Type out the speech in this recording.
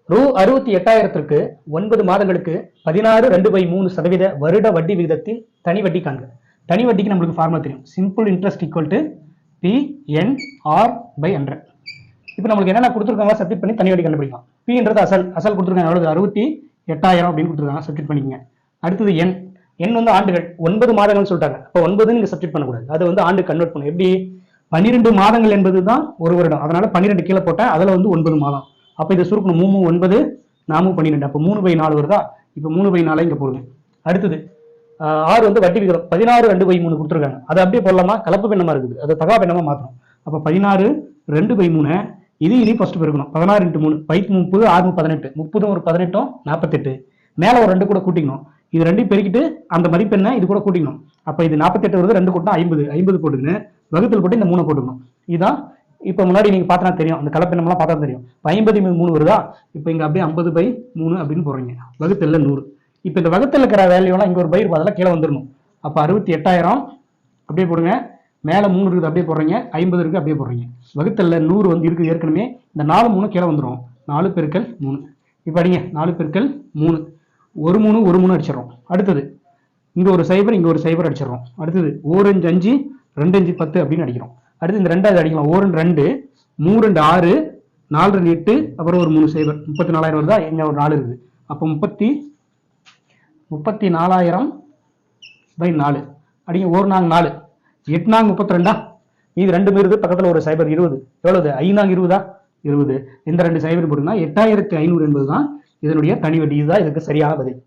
ரூ 68,000க்கு 9 மாதங்களுக்கு 16.2/3% வருட வட்டி விகிதத்தில் தனி வட்டி காண்க. தனி வட்டிக்கு நம்மளுக்கு ஃபார்முலா தெரியும். Simple interest equal to PNR/100. இப்போ நம்மளுக்கு என்னென்ன கொடுத்துருக்காங்க சப்ஸ்டிட் பண்ணி தனி வட்டி கண்டுபிடிக்கலாம். Pன்றது அசல் கொடுத்துருக்காங்க, எவ்வளவு 68,000 அப்படின்னு கொடுத்துருக்காங்க, சப்ஸ்டிட் பண்ணிக்கங்க. அடுத்தது என் வந்து ஆண்டுகள் 9 மாதங்கள் சொல்லிட்டாங்க. இப்போ 9 நீங்க சப்ஸ்டிட் பண்ணக்கூடாது, அது வந்து ஆண்டு கன்வெர்ட் பண்ணும். எப்படி 12 மாதங்கள் என்பது தான் ஒரு வருடம், அதனால 12 கீழே போட்டேன், அதுல வந்து 9 மாதம். அப்ப இதை சுருக்கணும், 3 9 4 12, அப்போ 3/4 வருதா. இப்போ 3/4 இங்க போடுங்க. அடுத்தது 6 வந்து வட்டி விகிதம் 16.2/3 கொடுத்துருக்காங்க, அதை அப்படியே போடலாமா? கலப்பு பெண்ணமா இருக்குது, அதை தகா பெண்ணமா மாற்றணும். அப்போ 16.2/3 இது ஃபர்ஸ்ட் பெருக்கணும். 16 × 3 30, 6 18, 30 ஒரு 18 48, மேல ஒரு 2 கூட கூட்டிக்கணும். இது 2 பெருக்கிட்டு அந்த மதிப்பெண்ணை இது கூட கூட்டிக்கணும். அப்ப இது 48 வருது, 2 கூட்டினா 50 போட்டுக்கணும், வகுத்தல் போட்டு இந்த 3 போட்டுக்கணும். இதுதான் இப்ப முன்னாடி நீங்க பார்த்தா தெரியும், அந்த கலப்பெண்ணெல்லாம் பார்த்தா தெரியும். 50/3 வருதா, இப்ப இங்க அப்படியே 50/3 அப்படின்னு போடுறீங்க, வகுத்தல்ல 100. இப்ப இந்த வகுத்தல் இருக்கிற வேல்யூலாம் இங்க ஒரு பை இருப்பா, அதெல்லாம் கீழே வந்துடணும். அப்ப 68,000 அப்படியே போடுங்க, மேல 3 இருக்குது அப்படியே போடுறீங்க, 50 இருக்கு அப்படியே போடுறீங்க, வகுத்தல்ல 100 வந்து இருக்கு ஏற்கனவே. இந்த 4 3 கீழே வந்துடும், 4 × 3. இப்ப அடிங்க 4 × 3, ஒரு 3 அடிச்சிடறோம். அடுத்தது இங்க ஒரு 0, இங்க ஒரு 0 அடிச்சிடறோம். அடுத்தது 1 5 5, 2 5 10 அப்படின்னு அடிக்கிறோம். அடுத்து இந்த 2 அடிக்கலாம், 1 2, 3 2 6, 4 2 8, அப்புறம் ஒரு 3 0, 34,000 வருதா, இங்க ஒரு 4 இருக்குது. அப்போ 34,000/4 அடிங்க. 1 4 4, 8 4 32, இது 2 இருக்குது, பக்கத்துல ஒரு 0 20, எவ்வளவு 5 20, 20. இந்த 2 0 போட்டுங்கன்னா 8,500 என்பதுதான் இதனுடைய தனி வட்டி. இதுதான் இதுக்கு சரியான பதில்.